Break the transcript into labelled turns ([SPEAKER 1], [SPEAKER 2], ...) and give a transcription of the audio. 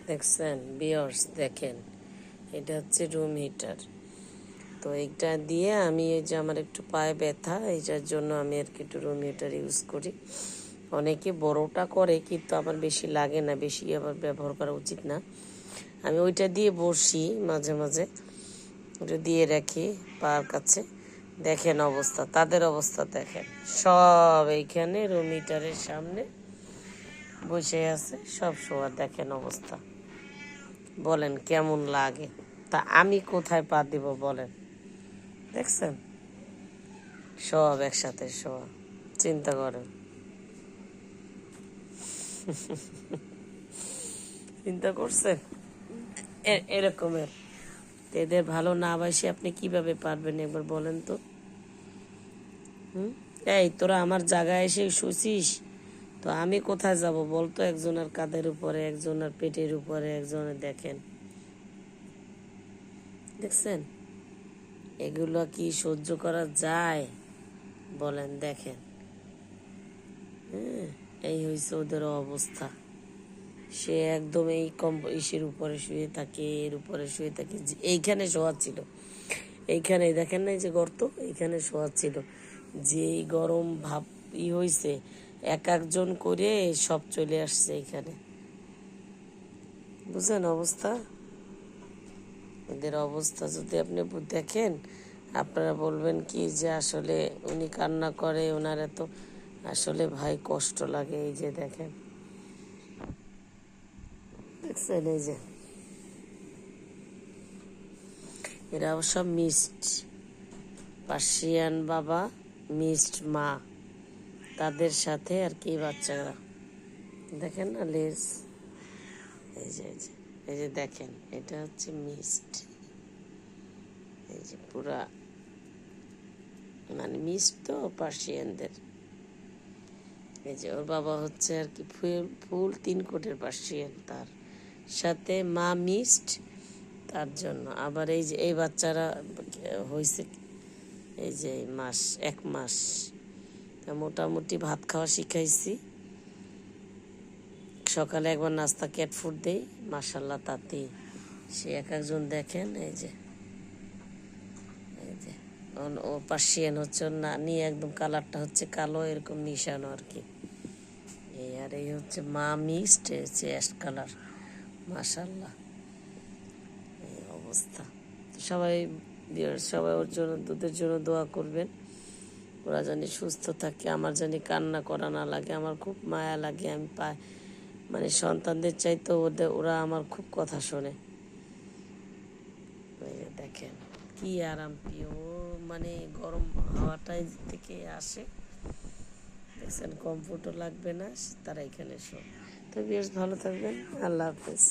[SPEAKER 1] দেখছেন ভিউয়ার্স, দেখেন এটা হচ্ছে রুম হিটার। তো এইটা দিয়ে আমি এই যে আমার একটু পায়ে ব্যথা, এইটার জন্য আমি আর কি একটু রুম হিটার ইউজ করি। অনেকে বড়টা করে, কিন্তু আমার বেশি লাগে না, বেশি আবার ব্যবহার করা উচিত না। আমি ওইটা দিয়ে বসি মাঝে মাঝে, ওটা দিয়ে রাখি পার কাছে। দেখেন অবস্থা, তাদের অবস্থা দেখেন, সব এইখানে রুম হিটারের সামনে বসে আছে, সব শোয়া। দেখেন অবস্থা, বলেন কেমন লাগে? তা আমি কোথায় পা দিব বলেন? দেখছেন সব একসাথে শোয়া, চিন্তা করেন, চিন্তা করছেন এরকমের? এদের ভালো না বাসি আপনি কিভাবে পারবেন একবার বলেন তো? এই তোরা আমার জায়গায় এসে শুছিস, তো আমি কোথায় যাব বলতো? একজনের কাঁধের উপরে, একজনের পেটের উপরে, একজনের। দেখেন, দেখছেন এগুলো কি সহ্য করা যায় বলেন? দেখেন, হ্যাঁ, এই হয়েছে ওদের অবস্থা। সে একদম এই ইসের উপরে শুয়ে থাকে, এর উপরে শুয়ে থাকে। এইখানে শোয়া ছিল, এইখানে দেখেন না, এই যে গর্ত, এইখানে শোয়া ছিল। যেই গরম ভাব হয়েছে, এক একজন করে সব চলে আসছে এইখানে। বুঝলেন অবস্থা? এদের অবস্থা যদি আপনি দেখেন, আপনারা বলবেন কি যে আসলে উনি কান্না করে, ওনার এত আসলে ভাই কষ্ট লাগে। এই যে দেখেন, দেখছেন এই যে এরা সব মিক্সড, পার্সিয়ান বাবা, মিক্সড মা, তাদের সাথে আর কি বাচ্চারা। দেখেন না লেজ, এই যে এই যে এই যে দেখেন, এটা হচ্ছে মিক্সড। এই যে পুরা মানে মিক্সড তো পার্সিয়ানদের। এই যে ওর বাবা হচ্ছে আর কি ফুল ফুল 3 কোটের পার্সিয়ান, তার সাথে মা মিক্সড। তার জন্য আবার এই যে এই বাচ্চারা হয়েছে, এই যে 1 মাস। তা মোটামুটি ভাত খাওয়া শিখাইছি, সকালে একবার নাস্তা ক্যাট ফুড দেই, মাশাল্লাহ তাতেই সে এক একজন। দেখেন এই যে এই যে ও পার্সিয়ান হচ্ছে, ওর নানি একদম কালারটা হচ্ছে কালো, এরকম মিশানো আর কি। এই আর এই হচ্ছে মা মিক্সড, হচ্ছে অ্যাশ কালার, মাশাল্লাহ। এই অবস্থা। সবাই সবাই ওর জন্য, দুধের জন্য দোয়া করবেন, ওরা জানি সুস্থ থাকে, আমার জানি কান্না করা না লাগে। আমার খুব মায়া লাগে, আমি পাই মানে সন্তানদের চাইতে ওরা আমার খুব কথা শোনে। দেখেন কি আরাম প্রিয়, মানে গরম হাওয়াটাই থেকে আসে। দেখছেন কমফোর্টও লাগবে না, তারা এখানে শো। তো বেশ ভালো থাকবেন, আল্লাহ হাফেজ।